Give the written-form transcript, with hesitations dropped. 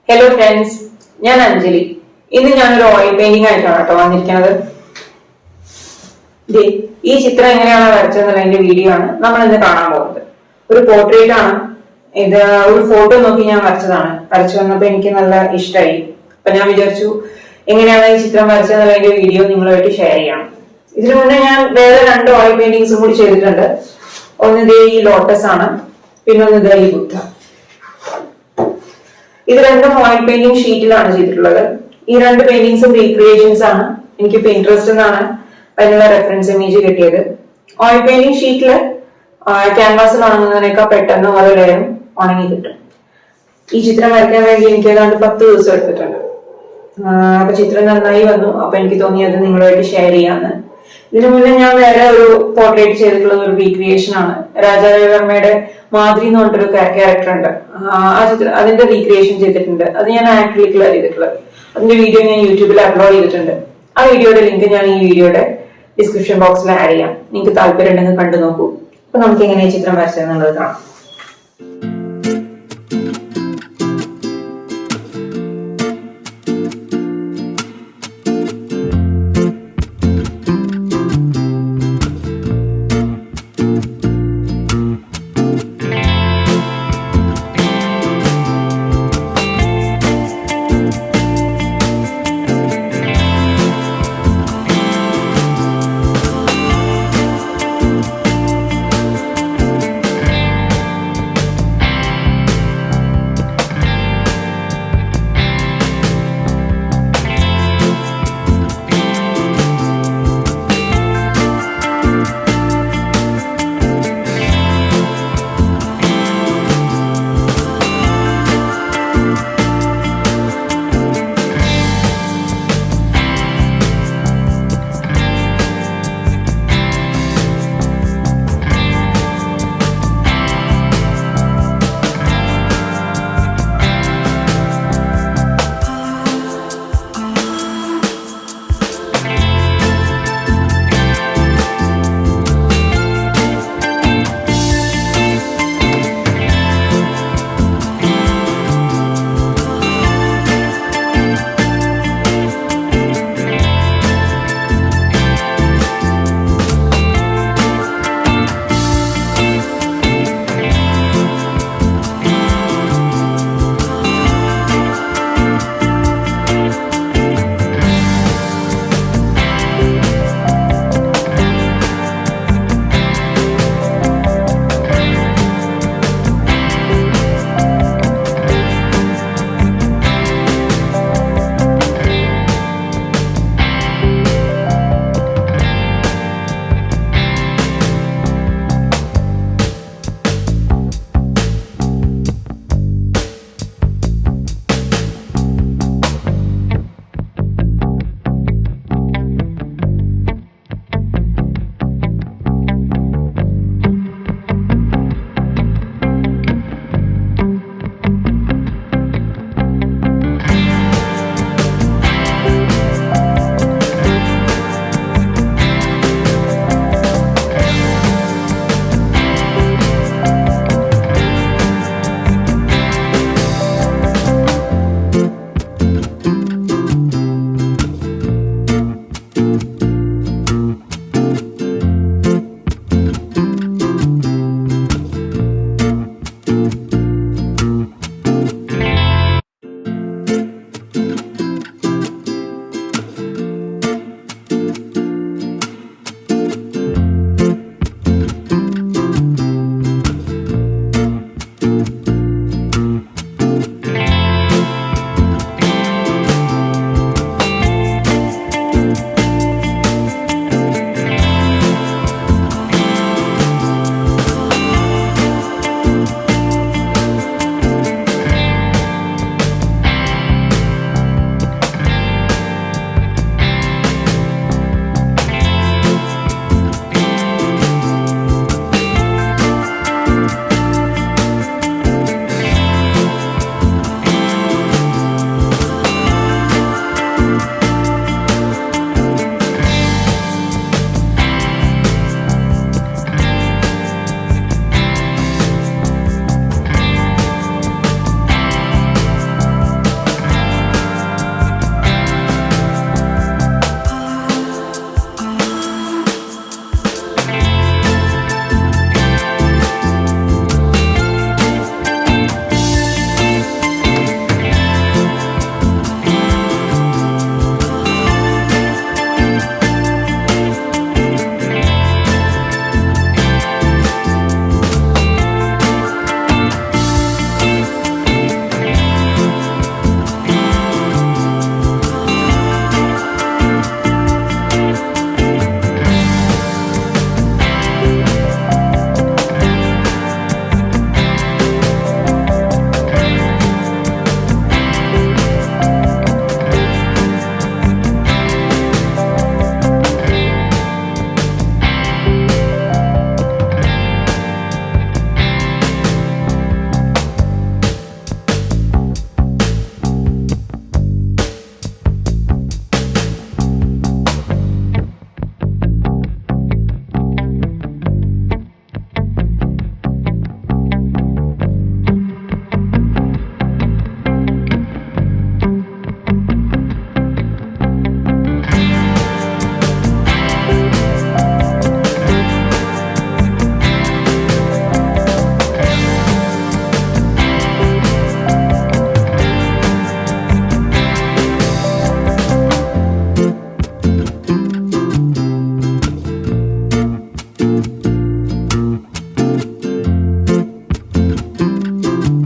Hello friends, ഞാൻ അഞ്ജലി. ഇന്ന് ഞാനൊരു ഓയിൽ പെയിന്റിംഗ് ആയിട്ടാണ് കേട്ടോ വന്നിരിക്കുന്നത്. ഈ ചിത്രം എങ്ങനെയാണ് വരച്ചതെന്നുള്ളതിന്റെ വീഡിയോ ആണ് നമ്മൾ ഇന്ന് കാണാൻ പോകുന്നത്. ഒരു പോർട്രേറ്റ് ആണ് ഇത്. ഒരു ഫോട്ടോ നോക്കി ഞാൻ വരച്ചതാണ്. വരച്ചു വന്നപ്പോ എനിക്ക് നല്ല ഇഷ്ടമായി. അപ്പൊ ഞാൻ വിചാരിച്ചു എങ്ങനെയാണ് ഈ ചിത്രം വരച്ചതെന്നുള്ളതിന്റെ വീഡിയോ നിങ്ങളുമായിട്ട് ഷെയർ ചെയ്യാം. ഇതിനു മുന്നേ ഞാൻ വേറെ 2 ഓയിൽ പെയിന്റിങ്സും കൂടി ചെയ്തിട്ടുണ്ട്. ഒന്ന് ഈ ലോട്ടസ് ആണ്, പിന്നെ ഒന്ന് ഈ ബുദ്ധ. ഇത് രണ്ടും ഓയിൽ പെയിന്റിംഗ് ഷീറ്റിലാണ് ചെയ്തിട്ടുള്ളത്. ഈ 2 പെയിന്റിങ്സും റീക്രിയേഷൻസ് ആണ്. എനിക്ക് പിൻട്രസ്റ്റ് എന്നാണ് അതിനുള്ള റെഫറൻസ് ഇമേജ് കിട്ടിയത്. ഓയിൽ പെയിന്റിംഗ് ഷീറ്റില് ക്യാൻവാസിൽ ഉണങ്ങുന്നതിനേക്കാൾ പെട്ടെന്ന് ഓരോ ലെയറും ഉണങ്ങി കിട്ടും. ഈ ചിത്രം വരയ്ക്കാൻ വേണ്ടി എനിക്ക് ഏതാണ്ട് 10 ദിവസം എടുത്തിട്ടുണ്ട്. അപ്പൊ ചിത്രം നന്നായി വന്നു. അപ്പൊ എനിക്ക് തോന്നിയത് നിങ്ങളുമായിട്ട് ഷെയർ ചെയ്യാന്ന്. ഇതിനു മുന്നേ ഞാൻ വേറെ ഒരു പോർട്രേറ്റ് ചെയ്തിട്ടുള്ളത് ഒരു റീക്രിയേഷൻ ആണ്. രാജാ രവിവർമ്മയുടെ മാതിരി എന്ന് പറഞ്ഞിട്ടൊരു ക്യാരക്ടർ ഉണ്ട്. ആ ചിത്രം അതിന്റെ റീക്രിയേഷൻ ചെയ്തിട്ടുണ്ട്. അത് ഞാൻ ആക്രിലിക്കിലാണ് ചെയ്തിട്ടുള്ളത്. അതിന്റെ വീഡിയോ ഞാൻ യൂട്യൂബിൽ അപ്ലോഡ് ചെയ്തിട്ടുണ്ട്. ആ വീഡിയോയുടെ ലിങ്ക് ഞാൻ ഈ വീഡിയോയുടെ ഡിസ്ക്രിപ്ഷൻ ബോക്സിൽ ആഡ് ചെയ്യാം. നിങ്ങൾക്ക് താല്പര്യം ഉണ്ടെങ്കിൽ കണ്ടു നോക്കൂ. അപ്പൊ നമുക്ക് എങ്ങനെ ചിത്രം വരച്ചതെന്നുള്ളത് കാണാം.